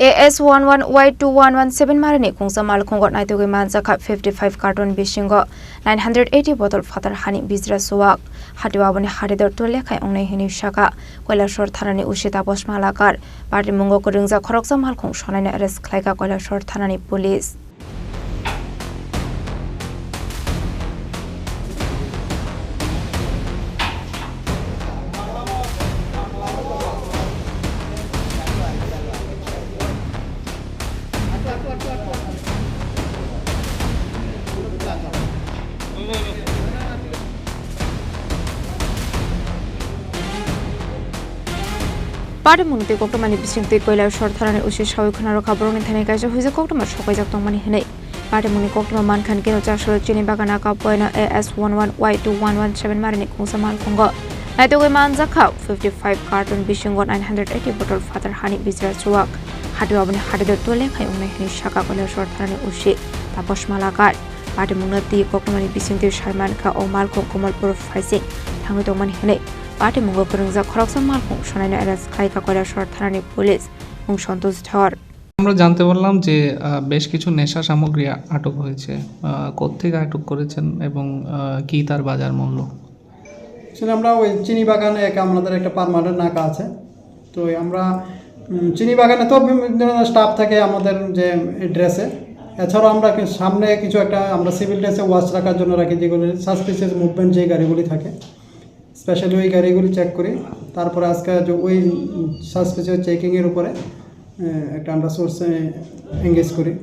AS11Y2117 marani khungsa mal khongot naitoge manjaka 55 carton bishingo 980 bottle fatar hani bizra suwak hatiwaboni hadidor tolle khai ongnai hini shaka koilashor thanani ushita bosmalakar party mungo kurungja khoroksa mal khong sonaina arrest khlaika koilashor thanani police Party munute koktomani bisingte koilai shortharani ushi shawikhnaro khaboroni thane kaisa huise koktoma shokai jak tongmani hinai party muni koktoma mankhan keno chashro chini bagana ka poina AS11Y2117 marini khungsa mal khongo naitoge manjaka 55 carton bishingo 980 bottle fatar hani bizra chuak hatiwaboni hadidor tole khai ongnai hini shaka koilai shortharani ushi tapos malakar party munati koktomani bisingte sharman ka o mal khong komalpur faising thangoi tongmani hinai Party mungo kurungja khoroksa malkhong sonaina arrest khlaika Kailashahar থানানি police এবং সন্তোষ ধর আমরা জানতে পারলাম যে বেশ কিছু নেশা সামগ্রী আটক হয়েছে কোত্থেকে আটক করেছেন এবং কি তার বাজার মূল্য আসলে আমরা ওই চিনি বাগানে আমাদের একটা পার্মানেন্ট নাকা আছে তো আমরা চিনি বাগানে তো বিভিন্ন স্টাফ থাকে আমাদের যে ড্রেসে এছাড়াও আমরা সামনে কিছু একটা আমরা সিভিল ড্রেসে ওয়াচ রাখার জন্য রাখি যেগুলো সাসপিসিয়াস মুভমেন্ট যে গাড়িগুলি থাকে স্পেশালি ওই গাড়িগুলি চেক করি তারপরে আজকে যে ওই সাসপিসিয়াস চেকিংয়ের উপরে একটা আমরা সোর্সে এঙ্গেজ করি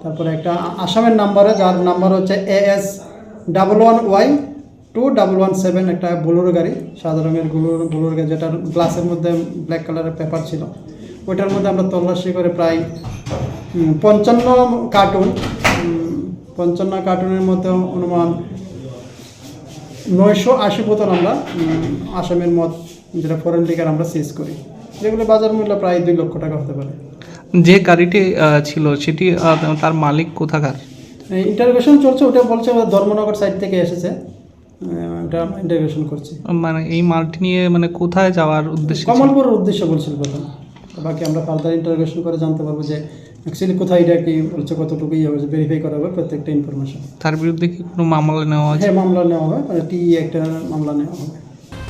তারপরে একটা আসামের নাম্বারে যার নাম্বার হচ্ছে AS11Y2117 একটা বোলেরো গাড়ি সাদা রঙের বোলেরো গাড়ি যেটার গ্লাসের মধ্যে ব্ল্যাক কালারের পেপার ছিল ওইটার মধ্যে আমরা তল্লাশি করে প্রায় 55 কার্টুনের মধ্যে অনুমান 980 বোতল আমরা আসামের মদ যেটা ফরেন লিকার আমরা সিজ করি যেগুলো বাজার মূল্য প্রায় 2 লক্ষ টাকা হতে পারে যে গাড়িটি ছিল সেটি তার মালিক কোথাকার ইন্টারোগেশন চলছে ওটা বলছে ধর্মনগর সাইড থেকে এসেছে এটা আমরা ইন্টারোগেশন করছি মানে এই মালটি নিয়ে মানে কোথায় যাওয়ার উদ্দেশ্য কমলপুরের উদ্দেশ্য বলছিল প্রথম বাকি আমরা ফার্দার ইন্টারোগেশন করে জানতে পারবো যে অ্যাকচুয়ালি কোথায় এটা কি বলছে কতটুকু ইয়ে হবে ভেরিফাই করা হবে প্রত্যেকটা ইনফরমেশন তার বিরুদ্ধে কি কোনো মামলা নেওয়া হবে হ্যাঁ মামলা নেওয়া হবে মানে একটা মামলা নেওয়া হবে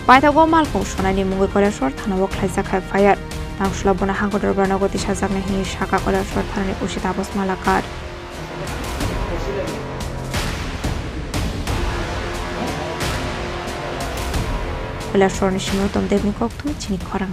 পাইথাগো মালখং সোনাইনি মুঙ্গই কৈলাসহর থানাও খাইজা খাই ফায়ার নাংসুলাবনা হাঙ্গদর বানাগতি সাজাকনে হিনি শাখা কৈলাসহর থানানি উচিত আবস মালাকার কৈলাসহর নিশিমতম দেবনি কক্তম চিনি খরাং